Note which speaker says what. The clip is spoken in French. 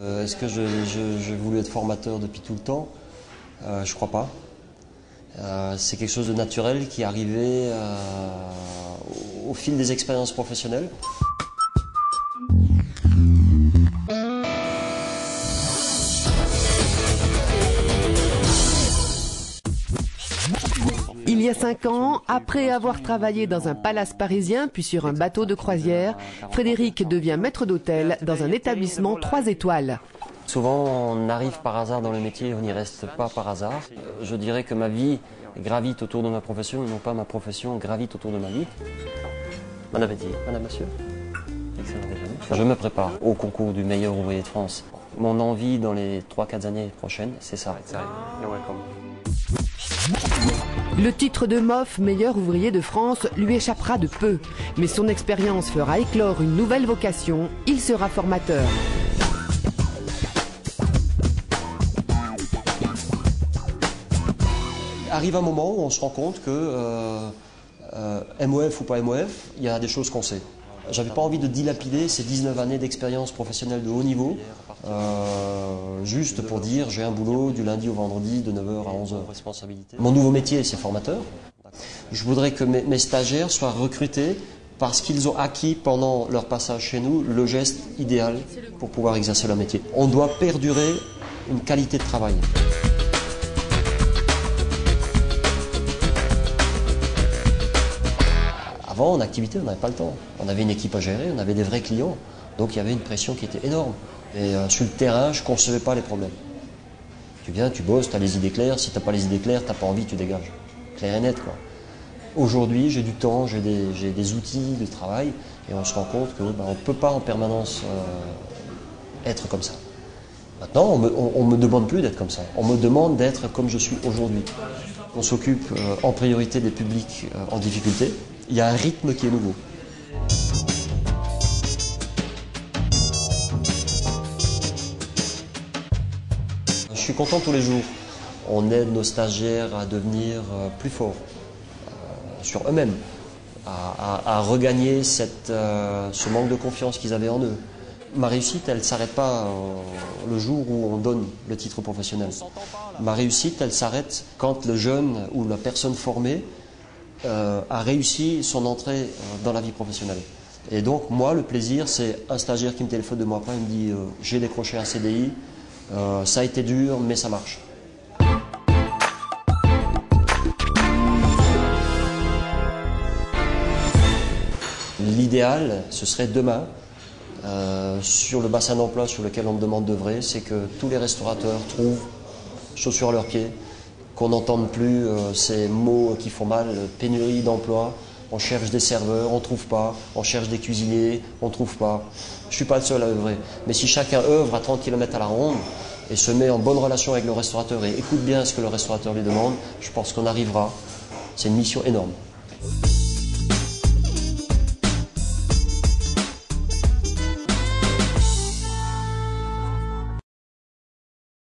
Speaker 1: Est-ce que j'ai voulu être formateur depuis tout le temps? Je crois pas. C'est quelque chose de naturel qui est arrivé au fil des expériences professionnelles.
Speaker 2: Il y a 5 ans, après avoir travaillé dans un palace parisien puis sur un bateau de croisière, Frédéric devient maître d'hôtel dans un établissement 3 étoiles.
Speaker 1: Souvent, on arrive par hasard dans le métier, on n'y reste pas par hasard. Je dirais que ma vie gravite autour de ma profession, et non pas ma profession gravite autour de ma vie. Bon appétit, madame, monsieur. Excellent déjeuner. Je me prépare au concours du meilleur ouvrier de France. Mon envie dans les 3-4 années prochaines, c'est ça.
Speaker 2: Le titre de MOF, meilleur ouvrier de France, lui échappera de peu. Mais son expérience fera éclore une nouvelle vocation, il sera formateur.
Speaker 1: Arrive un moment où on se rend compte que MOF ou pas MOF, il y a des choses qu'on sait. J'avais pas envie de dilapider ces 19 années d'expérience professionnelle de haut niveau, juste pour dire j'ai un boulot du lundi au vendredi de 9h à 11h. Mon nouveau métier, c'est formateur. Je voudrais que mes stagiaires soient recrutés parce qu'ils ont acquis pendant leur passage chez nous le geste idéal pour pouvoir exercer leur métier. On doit perdurer une qualité de travail. Avant, en activité, on n'avait pas le temps. On avait une équipe à gérer, on avait des vrais clients. Donc il y avait une pression qui était énorme. Et sur le terrain, je ne concevais pas les problèmes. Tu viens, tu bosses, tu as les idées claires. Si tu n'as pas les idées claires, tu n'as pas envie, tu dégages. Clair et net, quoi. Aujourd'hui, j'ai du temps, j'ai des outils de travail. Et on se rend compte qu'on ne peut pas en permanence être comme ça. Maintenant, on ne me demande plus d'être comme ça. On me demande d'être comme je suis aujourd'hui. On s'occupe en priorité des publics en difficulté. Il y a un rythme qui est nouveau. Je suis content tous les jours. On aide nos stagiaires à devenir plus forts sur eux-mêmes, à regagner ce manque de confiance qu'ils avaient en eux. Ma réussite, elle ne s'arrête pas le jour où on donne le titre professionnel. Ma réussite, elle s'arrête quand le jeune ou la personne formée a réussi son entrée dans la vie professionnelle. Et donc, moi, le plaisir, c'est un stagiaire qui me téléphone 2 mois après, il me dit j'ai décroché un CDI, ça a été dur, mais ça marche. L'idéal, ce serait demain, sur le bassin d'emploi sur lequel on me demande d'œuvrer, c'est que tous les restaurateurs trouvent chaussures à leurs pieds, qu'on n'entende plus ces mots qui font mal, pénurie d'emploi. On cherche des serveurs, on ne trouve pas. On cherche des cuisiniers, on ne trouve pas. Je ne suis pas le seul à œuvrer. Mais si chacun œuvre à 30 km à la ronde et se met en bonne relation avec le restaurateur et écoute bien ce que le restaurateur lui demande, je pense qu'on arrivera. C'est une mission énorme.